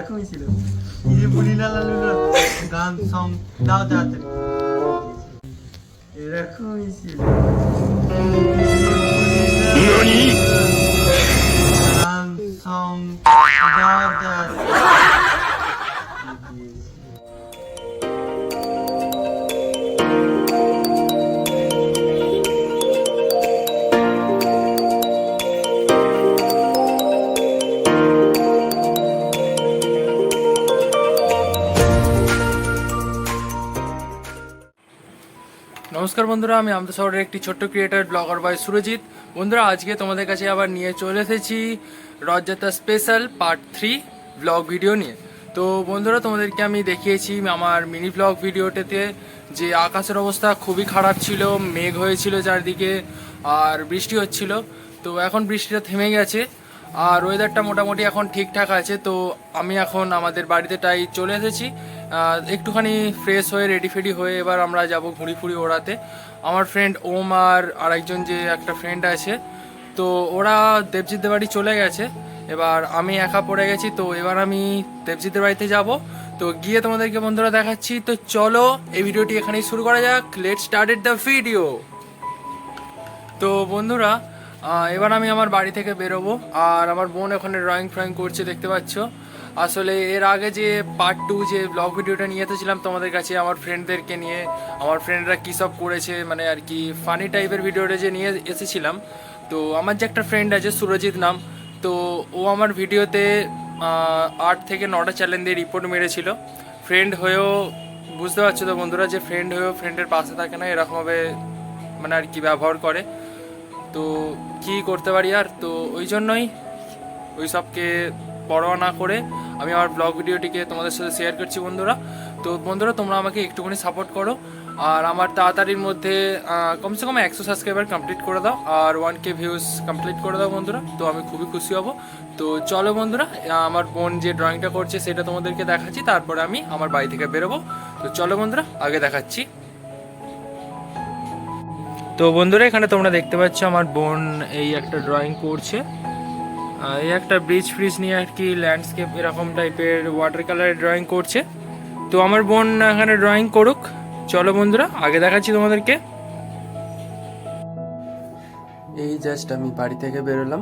এরকমই ছিল। এই যে বুলিনা লালুরা গান সং দাও তাড়াতাড়ি, এরকমই ছিল। গান সং দাও তাড়াতাড়ি। নমস্কার বন্ধুরা, আমি আমতা শহরের একটি ছোট্ট ক্রিয়েটার ব্লগার বাই সুরজিৎ। বন্ধুরা, আজকে তোমাদের কাছে আবার নিয়ে চলে এসেছি Rathyatra special part 3 vlog video নিয়ে। তো বন্ধুরা, তোমাদেরকে আমি দেখিয়েছি আমার মিনি ব্লগ ভিডিওটাতে যে আকাশের অবস্থা খুবই খারাপ ছিল, মেঘ হয়েছিল চারদিকে আর বৃষ্টি হচ্ছিল। তো এখন বৃষ্টিটা থেমে গেছে আর ওয়েদারটা মোটামুটি এখন ঠিকঠাক আছে। তো আমি এখন আমাদের বাড়িতেটাই চলে এসেছি, একটুখানি ফ্রেশ হয়ে রেডি ফেডি হয়ে এবার আমরা যাব ঘুড়ি ফুড়ি ওড়াতে। আমার ফ্রেন্ড ওম আর আরেকজন যে একটা ফ্রেন্ড আছে, তো ওরা দেবজিৎদের বাড়ি চলে গেছে। এবার আমি একা পড়ে গেছি, তো এবার আমি দেবজিৎদের বাড়িতে যাব। তো গিয়ে তোমাদেরকে বন্ধুরা দেখাচ্ছি। তো চলো এই ভিডিওটি এখানেই শুরু করা যাক। Let's started the video. তো বন্ধুরা, এবার আমি আমার বাড়ি থেকে বেরোবো আর আমার বোন ওখানে ড্রয়িং ফ্রয়িং করছে, দেখতে পাচ্ছ। আসলে এর আগে যে পার্ট 2 যে ব্লগ ভিডিওটা নিয়ে এসেছিলাম তোমাদের কাছে আমার ফ্রেন্ডদেরকে নিয়ে, আমার ফ্রেন্ডরা কী সব করেছে মানে আর কি ফানি টাইপের ভিডিওটা যে নিয়ে এসেছিলাম। তো আমার যে একটা ফ্রেন্ড আছে সুরজিৎ নাম, তো ও আমার ভিডিওতে 8 থেকে 9টা চ্যালেঞ্জ দিয়ে রিপোর্ট মেরেছিল। ফ্রেন্ড হয়েও বুঝতে পারছো তো বন্ধুরা, যে ফ্রেন্ড হয়েও ফ্রেন্ডের পাশে থাকে না, এরকমভাবে মানে আর কি ব্যবহার করে। তো কি করতে পারি আর, তো ওই জন্যই ওই সবকে পরোয়া না করে আমি আমার ব্লগ ভিডিওটিকে তোমাদের সাথে শেয়ার করছি বন্ধুরা। তো বন্ধুরা, তোমরা আমাকে একটুখানি সাপোর্ট করো আর আমার তাড়াতাড়ির মধ্যে কমসে কম 100 সাবস্ক্রাইবার কমপ্লিট করে দাও আর 1K ভিউজ কমপ্লিট করে দাও বন্ধুরা। তো আমি খুবই খুশি হব। তো চলো বন্ধুরা, আমার বোন যে ড্রয়িংটা করছে সেটা তোমাদেরকে দেখাচ্ছি, তারপরে আমি আমার বাড়ি থেকে বেরোবো। তো চলো বন্ধুরা, আগে দেখাচ্ছি। তো বন্ধুরা, এখানে তোমরা দেখতে পাচ্ছ আমার বোন এই একটা ড্রয়িং করছে, এই একটা ব্রিজ ফ্রিজ নিয়ে আর কি ল্যান্ডস্কেপ এরকম টাইপের ওয়াটার কালারের ড্রয়িং করছে। তো আমার বোন এখানে ড্রয়িং করুক, চলো বন্ধুরা আগে দেখাচ্ছি তোমাদেরকে। এই জাস্ট আমি বাড়ি থেকে বেরোলাম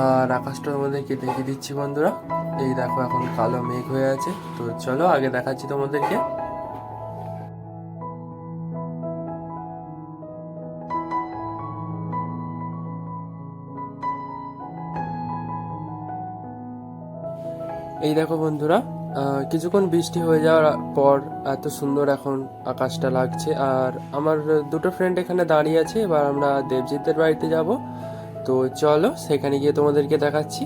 আর আকাশটা তোমাদেরকে দেখিয়ে দিচ্ছি বন্ধুরা। এই দেখো এখন কালো মেঘ হয়ে আছে। তো চলো আগে দেখাচ্ছি তোমাদেরকে। এই দেখো বন্ধুরা, কিছুক্ষণ বৃষ্টি হয়ে যাওয়ার পর এত সুন্দর এখন আকাশটা লাগছে। আর আমার দুটো ফ্রেন্ড এখানে দাঁড়িয়ে আছে, এবার আমরা দেবজিৎদের বাড়িতে যাব। তো চলো সেখানে গিয়ে তোমাদেরকে দেখাচ্ছি।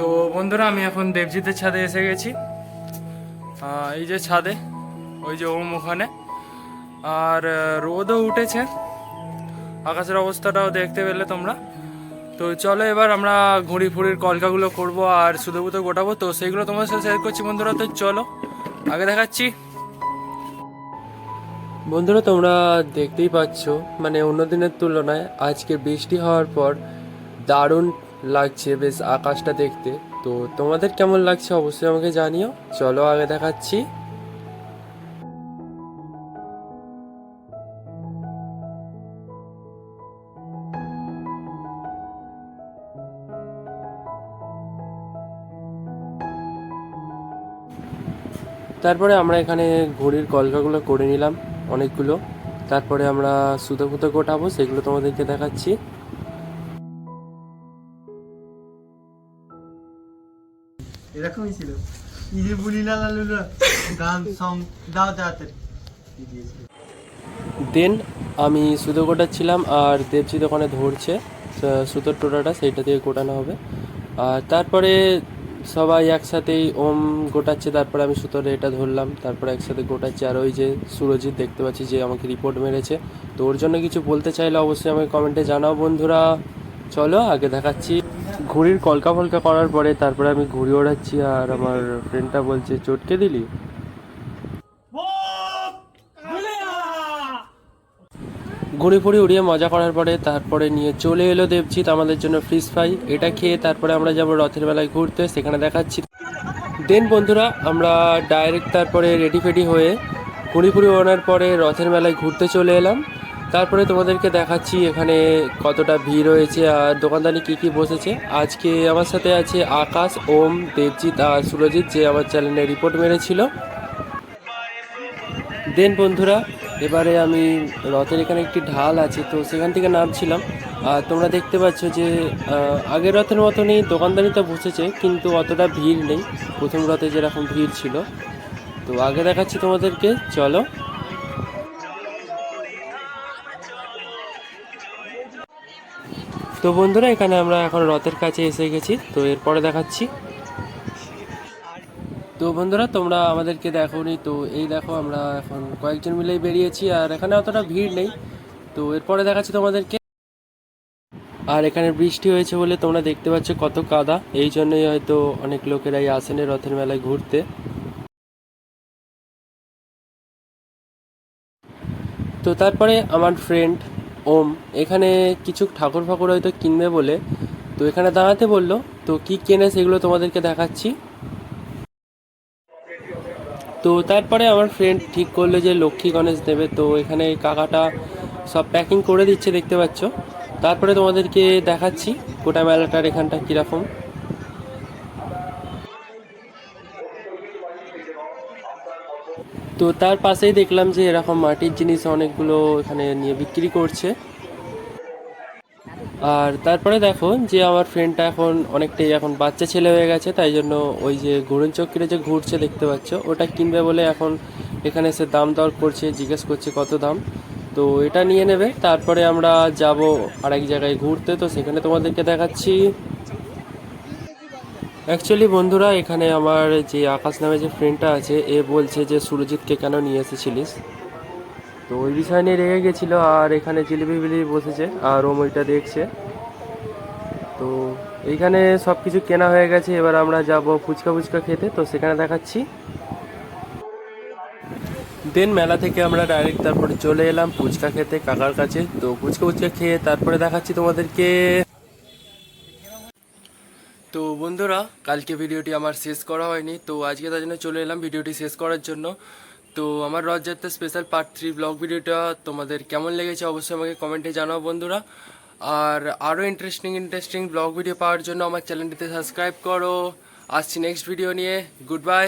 তো বন্ধুরা, আমি এখন দেবজিতের ছাদে এসে গেছি। এই যে ছাদে, ওই যে ওম ওখানে, আর রোদও উঠেছে, আকাশের অবস্থাটাও দেখতে পেলে তোমরা। তো চলো এবার আমরা ঘুড়ি ফুড়ির কলকাগুলো করবো আর সুদোবুতো গোটাবো। তো সেইগুলো তোমাদের সাথে শেয়ার করছি বন্ধুরা। তো চলো আগে দেখাচ্ছি। বন্ধুরা, তোমরা দেখতেই পাচ্ছ মানে অন্য দিনের তুলনায় আজকে বৃষ্টি হওয়ার পর দারুণ লাগছে বেশ আকাশটা দেখতে। তো তোমাদের কেমন লাগছে অবশ্যই আমাকে জানিও। চলো আগে দেখাচ্ছি। তারপরে আমরা এখানে ঘড়ির কলকাগুলো করে নিলাম অনেকগুলো। তারপরে আমরা সুতো ফুতো গোটাবো, সেগুলো তোমাদেরকে দেখাচ্ছি। এরকমই ছিল। এই যে বুলিনা লালুরা গান সং দাও তাড়াতাড়ি। দেন আমি সুতো গোটাচ্ছিলাম আর দেবজিৎ ওখানে ধরছে। সুতোর টোটাটা সেইটা দিয়ে গোটানো হবে। আর তারপরে সবাই একসাথেই ওম গোটাচ্ছে, তারপরে আমি সুতোর এটা ধরলাম, তারপরে একসাথে গোটাচ্ছি। আর ওই যে সুরজিৎ দেখতে পাচ্ছি যে আমাকে রিপোর্ট মেরেছে, তো ওর জন্য কিছু বলতে চাইলে অবশ্যই আমাকে কমেন্টে জানাও বন্ধুরা। চলো আগে দেখাচ্ছি। ঘুড়ির কলকা ফলকা করার পরে তারপরে আমি ঘুড়ি ওড়াচ্ছি, আর আমার ফ্রেন্ডটা বলছে চটকে দিলি। ঘুড়ি ফুড়ি উড়িয়ে মজা করার পরে তারপরে নিয়ে চলে এলো দেবজিৎ আমাদের জন্য ফিশ ফ্রাই। এটা খেয়ে তারপরে আমরা যাবো রথের মেলায় ঘুরতে, সেখানে দেখাচ্ছি। দেন বন্ধুরা আমরা ডাইরেক্ট তারপরে রেডি ফেডি হয়ে ঘুড়ি ফুড়ি ওড়ানোর পরে রথের মেলায় ঘুরতে চলে এলাম। তারপরে তোমাদেরকে দেখাচ্ছি এখানে কতটা ভিড় হয়েছে আর দোকানদানি কী কী বসেছে। আজকে আমার সাথে আছে আকাশ, ওম, দেবজিৎ আর সুরজিৎ, যে আমার চ্যানেলে রিপোর্ট মেরেছিল। দেন বন্ধুরা এবারে আমি রথের এখানে একটি ঢাল আছে, তো সেখান থেকে নামছিলাম। আর তোমরা দেখতে পাচ্ছ যে আগের রথের মতনই দোকানদারিতে বসেছে, কিন্তু অতটা ভিড় নেই প্রথম রথে যেরকম ভিড় ছিল। তো আগে দেখাচ্ছি তোমাদেরকে, চলো। তো বন্ধুরা এখানে আমরা এখন রথের কাছে এসে গেছি, তো এরপরে দেখাচ্ছি। তো বন্ধুরা তোমরা আমাদেরকে দেখোনি, তো এই দেখো আমরা এখন কয়েকজন মিলেই বেরিয়েছি, আর এখানে অতটা ভিড় নেই। তো এরপরে দেখাচ্ছি তোমাদেরকে। আর এখানে বৃষ্টি হয়েছে বলে তোমরা দেখতে পাচ্ছ কত কাদা, এই জন্যই হয়তো অনেক লোকেরাই আসেন রথের মেলায় ঘুরতে। তো তারপরে আমার ফ্রেন্ড ওম এখানে কিছু ঠাকুর ফাকুর হয়তো কিনবে বলে তো এখানে দাঁড়াতে বললো। তো কি কেনে সেগুলো তোমাদেরকে দেখাচ্ছি। তো তারপরে আমার ফ্রেন্ড ঠিক করলো যে লক্ষ্মী গণেশ দেবে, তো এখানে কাকাটা সব প্যাকিং করে দিচ্ছে দেখতে পাচ্ছ। তারপরে তোমাদেরকে দেখাচ্ছি গোটা মেলাটার এখানটা কীরকম। তো তার পাশেই দেখলাম যে এরকম মাটির জিনিস অনেকগুলো এখানে নিয়ে বিক্রি করছে। আর তারপরে দেখো যে আমার ফ্রেন্ডটা এখন অনেকটাই এখন বাচ্চা ছেলে হয়ে গেছে, তাই জন্য ওই যে ঘুরন চক্রে যে ঘুরছে দেখতে পাচ্ছ ওটা কিনবে বলে এখন এখানে এসে দাম দর করছে, জিজ্ঞেস করছে কত দাম। তো এটা নিয়ে নেবে, তারপরে আমরা যাব আরেক জায়গায় ঘুরতে, তো সেখানে তোমাদেরকে দেখাচ্ছি। অ্যাকচুয়ালি বন্ধুরা এখানে আমার যে আকাশ নামে যে ফ্রেন্ডটা আছে এ বলছে যে সুরজিৎকে কেন নিয়ে এসেছিলিস, তো ওই বিষয় নিয়ে রেগে গেছিলো। আর এখানে জিলিপি বিলিপি বসেছে আর ওম ওইটা দেখছে। তো এইখানে সব কিছু কেনা হয়ে গেছে, এবার আমরা যাব ফুচকা ফুচকা খেতে, তো সেখানে দেখাচ্ছি। দেন মেলা থেকে আমরা ডাইরেক্ট তারপরে চলে এলাম ফুচকা খেতে কাকার কাছে, তো ফুচকা ফুচকা খেয়ে তারপরে দেখাচ্ছি তোমাদেরকে। তো বন্ধুরা কালকে ভিডিওটি আমার শেষ করা হয়নি, তো আজকে তার জন্য চলে এলাম ভিডিওটি শেষ করার জন্য। তো আমার রথযাত্রা স্পেশাল পার্ট 3 ব্লগ ভিডিওটা তোমাদের কেমন লেগেছে অবশ্যই আমাকে কমেন্টে জানাও বন্ধুরা। আর আরও ইন্টারেস্টিং ব্লগ ভিডিও পাওয়ার জন্য আমার চ্যানেলটিতে সাবস্ক্রাইব করো। আসছি নেক্সট ভিডিও নিয়ে। Good bye.